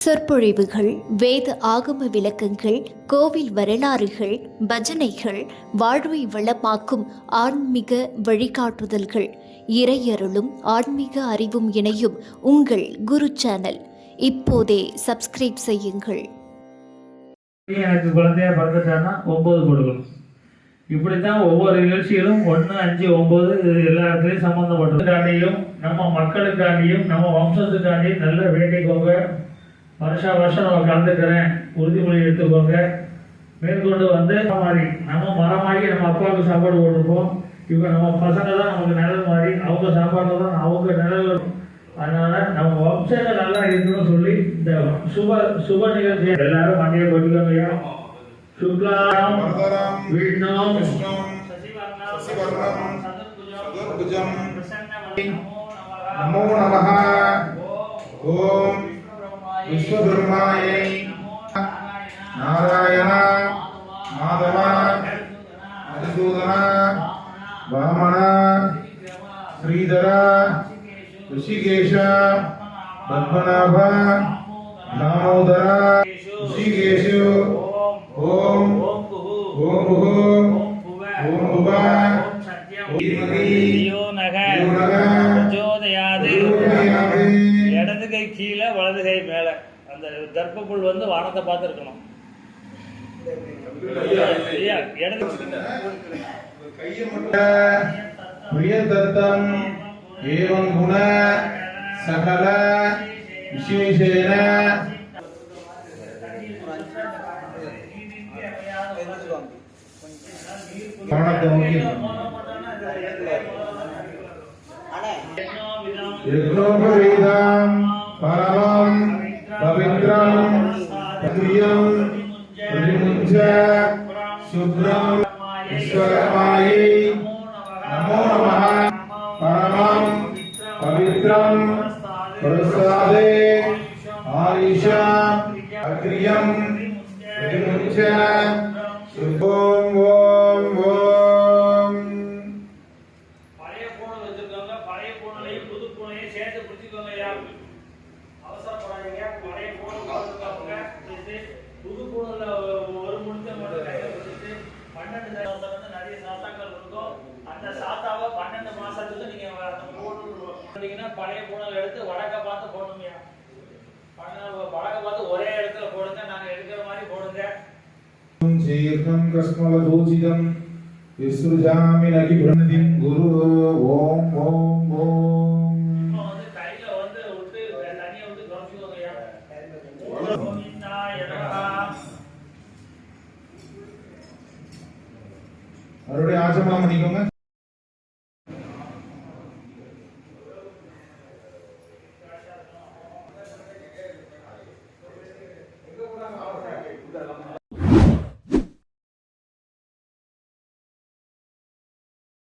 சொற்பொழிவுகள், வேத ஆகம விளக்கங்கள், கோவில் வரலாறுகள், பஜனைகள், வாழ்வை வளமாக்கும் ஆன்மீக வழிகாட்டுதல்கள், இறையருளும் ஆன்மீக அறிவும் இணையும் உங்கள் குரு சேனல். இப்போதே சப்ஸ்கிரைப் செய்யுங்கள். எனக்கு குழந்தையா பிறந்துட்டான்னா 9 கொடுக்கணும். இப்படித்தான் ஒவ்வொரு நிகழ்ச்சிகளும் 1, 5, 9 இது எல்லா இடத்துலையும் சம்பந்தப்பட்டதுக்காண்டியும் நம்ம மக்களுக்காண்டியும் நம்ம வம்சத்துக்காண்டியும் நல்ல வேண்டிக்கோங்க. வருஷம் நம்ம கலந்துக்கிறேன், உறுதிமொழி எடுத்துக்கோங்க. மேற்கொண்டு வந்து மாதிரி நம்ம மரமாகி நம்ம அப்பாவுக்கு சாப்பாடு போட்டுருப்போம். இப்போ நம்ம பசங்க தான் நமக்கு நிழல் மாதிரி, அவங்க சாப்பாடு தான் அவங்க நிழல். அதனால நம்ம வம்சத்தை நல்லா இருக்கணும்னு சொல்லி இந்த சுப நிகழ்ச்சி எல்லாரும் மண்டியை போட்டுக்கோங்க. சுக்லாம் விஷ்ணும் சதுர்புஜம் நமோ நமஹ. ஓம் விஸ்வபெருமாயை நாராயண மாதவ மதுசூதன வாமன ஸ்ரீதர ரிஷிகேஷ பத்மநாப தாமோதர ரிஷிகேஷு ஓம் ஓம் புகு ஓம் புவ இடது கை கீழே வலது கை மேல. அந்த கர்ப்பப்புல் வந்து வானத்தை பார்த்து இருக்கணும். பிரியதத்தம் ஏவம் குண சகல விசேஷேன யக்னோபவேதம் பரமம் பவித்ரம் த்ரியம் பிரதிமுஞ்ச சுப்ரம் ஈஸ்வரமாயை நமோ நமஹ. பரமம் பவித்ரம் பிரசாதே ஆயிஷா அக்ரியம் பிரதிமுஞ்ச சுபம் ஓம் ஓம். பழைய பூனை வச்சிருக்காங்க, பழைய பூனையும் புது பூனையும் சேர்த்து பிடிச்சிக்கோங்க. அவசரப்படாதீங்க. பழைய பூனை புது பூனைல ஒரு முடிச்ச மட்டும் கையில பிடிச்சிட்டு 12 வந்து நிறைய சாத்தாக்கள் இருக்கும். அந்த சாத்தாவை 12 மாசத்துக்கு நீங்க அந்த போட்டீங்கன்னா பழைய பூனை எடுத்து வடக்க பார்த்து போடணுங்க. வடக்க பார்த்து ஒரே இடத்துல போடுங்க. நாங்க எடுக்கிற மாதிரி போடுங்க. சீர்க்கம் கஸ்மலதோஜிதம் விஸ்ருஜாமி நகி பிரமதிம் குரு ஓம் ஓம் ஓம். வந்து கையில வந்து விட்டு தண்ணியை விட்டு கவனிச்சுக்கோங்கய்யா. அவருடைய ஆச்சமனம் பண்ணிக்கோங்க.